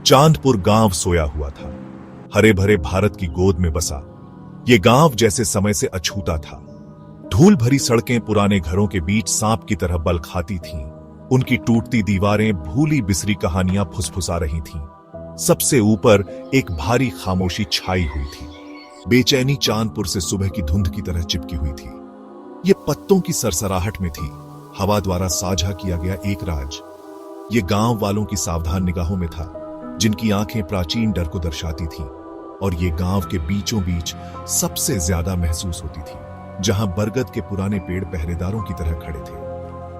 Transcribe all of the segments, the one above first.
चांदपुर गांव सोया हुआ था, हरे भरे भारत की गोद में बसा। ये गांव जैसे समय से अछूता था। धूल भरी सड़कें पुराने घरों के बीच सांप की तरह बल खाती थीं। उनकी टूटती दीवारें भूली बिसरी कहानियां फुसफुसा रही थीं। सबसे ऊपर एक भारी खामोशी छाई हुई थी। बेचैनी चांदपुर से सुबह की धुंध की तरह चिपकी हुई थी। ये पत्तों की सरसराहट में थी, हवा द्वारा साझा किया गया एक राज। ये गांव वालों की सावधान निगाहों में था, जिनकी आंखें प्राचीन डर को दर्शाती थीं। और ये गांव के बीचों बीच सबसे ज्यादा महसूस होती थी, जहां बरगद के पुराने पेड़ पहरेदारों की तरह खड़े थे।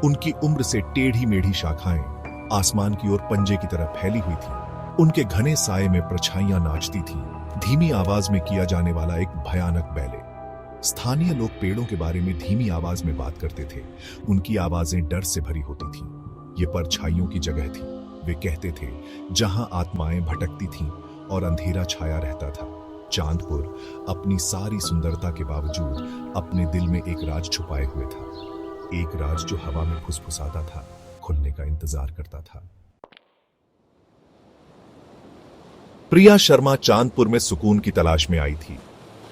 उनकी उम्र से टेढ़ी मेढ़ी शाखाएं आसमान की ओर पंजे की तरह फैली हुई थी। उनके घने साए में परछाइयां नाचती थीं। धीमी आवाज में किया जाने वाला एक भयानक बैले। स्थानीय लोग पेड़ों के बारे में धीमी आवाज में बात करते थे। उनकी आवाजें डर से भरी होती थीं। ये परछाइयों की जगह थी। वे कहते थे, जहां आत्माएं भटकती थीं और अंधेरा छाया रहता था। चांदपुर अपनी सारी सुंदरता के बावजूद अपने दिल में एक राज छुपाए हुए था। एक राज जो हवा में फुसफुसाता था, खुलने का इंतजार करता था। प्रिया शर्मा चांदपुर में सुकून की तलाश में आई थी।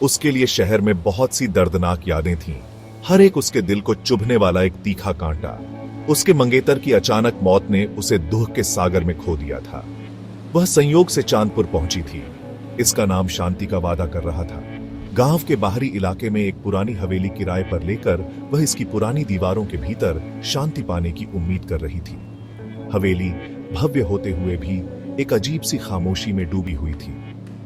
उसके लिए शहर में बहुत सी दर्दनाक यादें थीं। हर एक उसके दिल को चुभने वाला एक तीखा कांटा। उसके मंगेतर की अचानक मौत ने उसे दुख के सागर में खो दिया था। वह संयोग से चांदपुर पहुंची थी। इसका नाम शांति का वादा कर रहा था। गांव के बाहरी इलाके में एक पुरानी हवेली किराए पर लेकर वह इसकी पुरानी दीवारों के भीतर शांति पाने की उम्मीद कर रही थी। हवेली भव्य होते हुए भी एक अजीब सी खामोशी में डूबी हुई थी।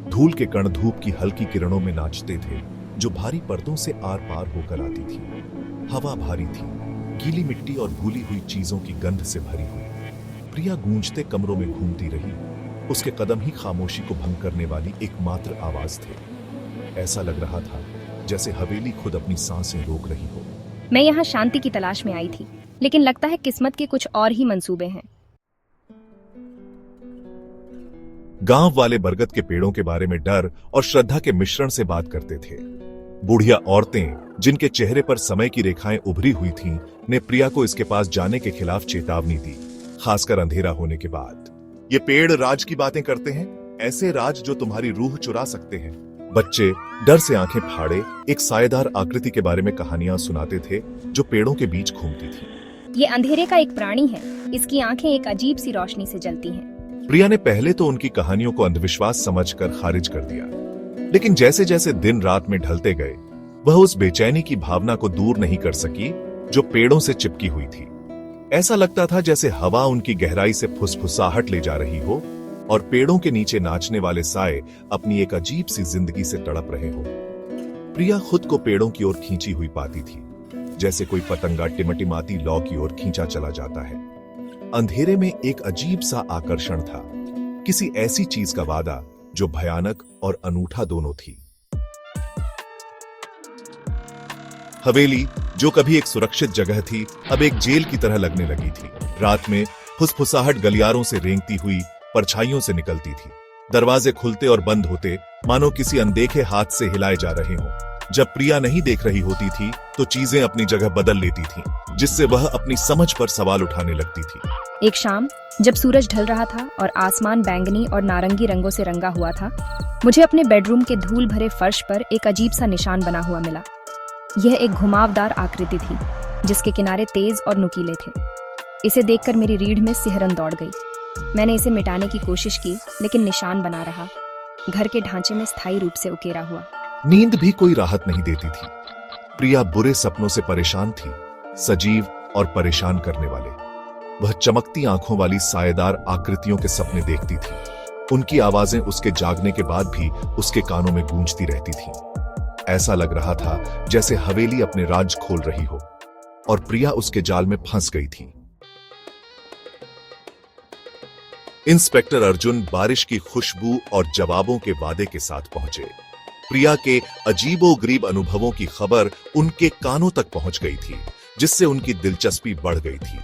धूल के कण धूप की हल्की किरणों में नाचते थे, जो भारी पर्दों से आर पार होकर आती थी। हवा भारी थी, गीली मिट्टी और भूली हुई चीजों की गंध से भरी हुई। प्रिया गूंजते कमरों में घूमती रही। उसके कदम ही खामोशी को भंग करने वाली एकमात्र आवाज थे। ऐसा लग रहा था जैसे हवेली खुद अपनी सांसें रोक रही हो। मैं यहाँ शांति की तलाश में आई थी, लेकिन लगता है किस्मत के कुछ और ही मंसूबे हैं। गांव वाले बरगद के पेड़ों के बारे में डर और श्रद्धा के मिश्रण से बात करते थे। बुढ़िया औरतें, जिनके चेहरे पर समय की रेखाएं उभरी हुई थीं, ने प्रिया को इसके पास जाने के खिलाफ चेतावनी दी, खासकर अंधेरा होने के बाद। ये पेड़ राज की बातें करते हैं, ऐसे राज जो तुम्हारी रूह चुरा सकते हैं। बच्चे डर से आंखें फाड़े एक सायेदार आकृति के बारे में कहानियां सुनाते थे, जो पेड़ों के बीच घूमती थी। ये अंधेरे का एक प्राणी है। इसकी आंखें एक अजीब सी रोशनी से जलती हैं। प्रिया ने पहले तो उनकी कहानियों को अंधविश्वास समझकर खारिज कर दिया, लेकिन जैसे जैसे दिन रात में ढलते गए, वह उस बेचैनी की भावना को दूर नहीं कर सकी जो पेड़ों से चिपकी हुई थी। ऐसा लगता था जैसे हवा उनकी गहराई से फुसफुसाहट ले जा रही हो और पेड़ों के नीचे नाचने वाले साए अपनी एक अजीब सी जिंदगी से तड़प रहे हो। प्रिया खुद को पेड़ों की ओर खींची हुई पाती थी, जैसे कोई पतंगा टिमटिमाती लौ की ओर खींचा चला जाता है। अंधेरे में एक अजीब सा आकर्षण था, किसी ऐसी चीज का वादा जो भयानक और अनूठा दोनों थी। हवेली, जो कभी एक सुरक्षित जगह थी, अब एक जेल की तरह लगने लगी थी। रात में फुसफुसाहट गलियारों से रेंगती हुई परछाइयों से निकलती थी। दरवाजे खुलते और बंद होते मानो किसी अनदेखे हाथ से हिलाए जा रहे हों। जब प्रिया नहीं देख रही होती थी तो चीजें अपनी जगह बदल लेती थीं, जिससे वह अपनी समझ पर सवाल उठाने लगती थी। एक शाम जब सूरज ढल रहा था और आसमान बैंगनी और नारंगी रंगों से रंगा हुआ था, मुझे अपने बेडरूम के धूल भरे फर्श पर एक अजीब सा निशान बना हुआ मिला। यह एक घुमावदार आकृति थी, जिसके किनारे तेज और नुकीले थे। इसे देखकर मेरी रीढ़ में सिहरन दौड़ गई। मैंने इसे मिटाने की कोशिश की, लेकिन निशान बना रहा, घर के ढांचे में स्थायी रूप से उकेरा हुआ। नींद भी कोई राहत नहीं देती थी। प्रिया बुरे सपनों से परेशान थी, सजीव और परेशान करने वाले। वह चमकती आंखों वाली सायेदार आकृतियों के सपने देखती थी। उनकी आवाजें उसके जागने के बाद भी उसके कानों में गूंजती रहती थीं। ऐसा लग रहा था जैसे हवेली अपने राज खोल रही हो और प्रिया उसके जाल में फंस गई थी। इंस्पेक्टर अर्जुन बारिश की खुशबू और जवाबों के वादे के साथ पहुंचे। प्रिया के अजीबोगरीब अनुभवों की खबर उनके कानों तक पहुंच गई थी, जिससे उनकी दिलचस्पी बढ़ गई थी।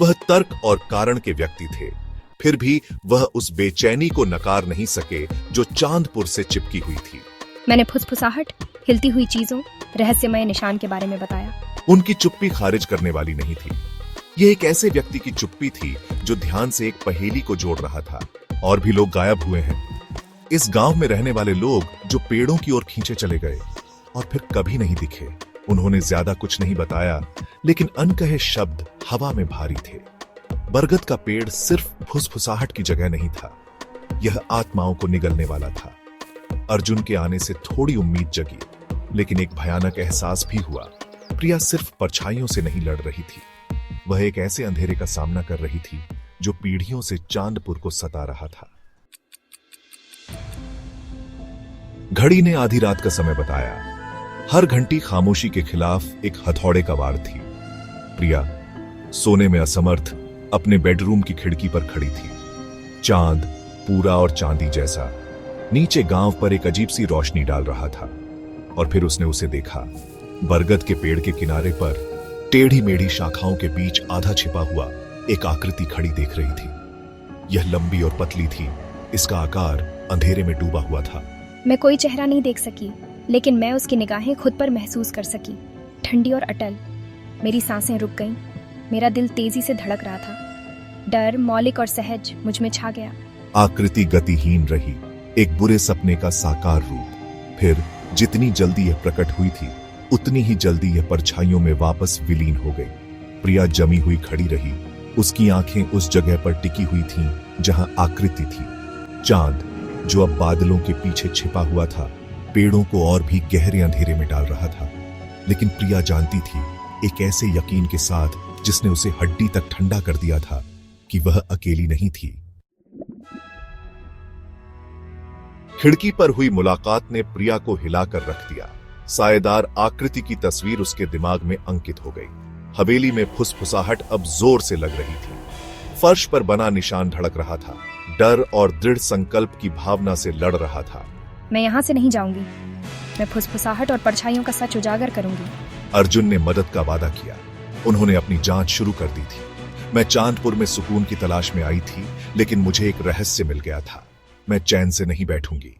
वह तर्क और कारण के व्यक्ति थे, फिर भी वह उस बेचैनी को नकार नहीं सके जो चांदपुर से चिपकी हुई थी। मैंने फुसफुसाहट, हिलती हुई चीजों, रहस्यमय निशान के बारे में बताया। उनकी चुप्पी खारिज करने वाली नहीं थी। यह एक ऐसे व्यक्ति की चुप्पी थी जो ध्यान से एक पहेली को जोड़ रहा था। और भी लोग गायब हुए हैं। इस गांव में रहने वाले लोग जो पेड़ों की ओर खींचे चले गए और फिर कभी नहीं दिखे। उन्होंने ज्यादा कुछ नहीं बताया, लेकिन अनकहे शब्द हवा में भारी थे। बरगद का पेड़ सिर्फ फुसफुसाहट की जगह नहीं था, यह आत्माओं को निगलने वाला था। अर्जुन के आने से थोड़ी उम्मीद जगी, लेकिन एक भयानक एहसास भी हुआ। प्रिया सिर्फ परछाइयों से नहीं लड़ रही थी, वह एक ऐसे अंधेरे का सामना कर रही थी जो पीढ़ियों से चांदपुर को सता रहा था। घड़ी ने आधी रात का समय बताया। हर घंटी खामोशी के खिलाफ एक हथौड़े का वार थी। प्रिया सोने में असमर्थ अपने बेडरूम की खिड़की पर खड़ी थी। चांद पूरा और चांदी जैसा नीचे गांव पर एक अजीब सी रोशनी डाल रहा था। और फिर उसने उसे देखा। बरगद के पेड़ के किनारे पर टेढ़ी मेढ़ी शाखाओं के बीच आधा छिपा हुआ एक आकृति खड़ी देख रही थी। यह लंबी और पतली थी, इसका आकार अंधेरे में डूबा हुआ था। मैं कोई चेहरा नहीं देख सकी, लेकिन मैं उसकी निगाहें खुद पर महसूस कर सकी, ठंडी और अटल। मेरी सांसें रुक गईं, मेरा दिल तेजी से धड़क रहा था। डर मौलिक और सहज मुझ में छा गया। आकृति गतिहीन रही, एक बुरे सपने का साकार रूप। फिर जितनी जल्दी यह प्रकट हुई थी, उतनी ही जल्दी यह परछाइयों में वापस विलीन हो गई। प्रिया जमी हुई खड़ी रही, उसकी आंखें उस जगह पर टिकी हुई थीं जहां आकृति थी। चांद जो अब बादलों के पीछे छिपा हुआ था, पेड़ों को और भी गहरे अंधेरे में डाल रहा था। लेकिन प्रिया जानती थी, एक ऐसे यकीन के साथ जिसने उसे हड्डी तक ठंडा कर दिया था, कि वह अकेली नहीं थी। खिड़की पर हुई मुलाकात ने प्रिया को हिलाकर रख दिया। सायेदार आकृति की तस्वीर उसके दिमाग में अंकित हो गई। हवेली में फुसफुसाहट अब जोर से लग रही थी। फर्श पर बना निशान धड़क रहा था, डर और दृढ़ संकल्प की भावना से लड़ रहा था। मैं यहाँ से नहीं जाऊंगी, मैं फुसफुसाहट और परछाइयों का सच उजागर करूंगी। अर्जुन ने मदद का वादा किया। उन्होंने अपनी जांच शुरू कर दी थी। मैं चांदपुर में सुकून की तलाश में आई थी, लेकिन मुझे एक रहस्य मिल गया था। मैं चैन से नहीं बैठूंगी।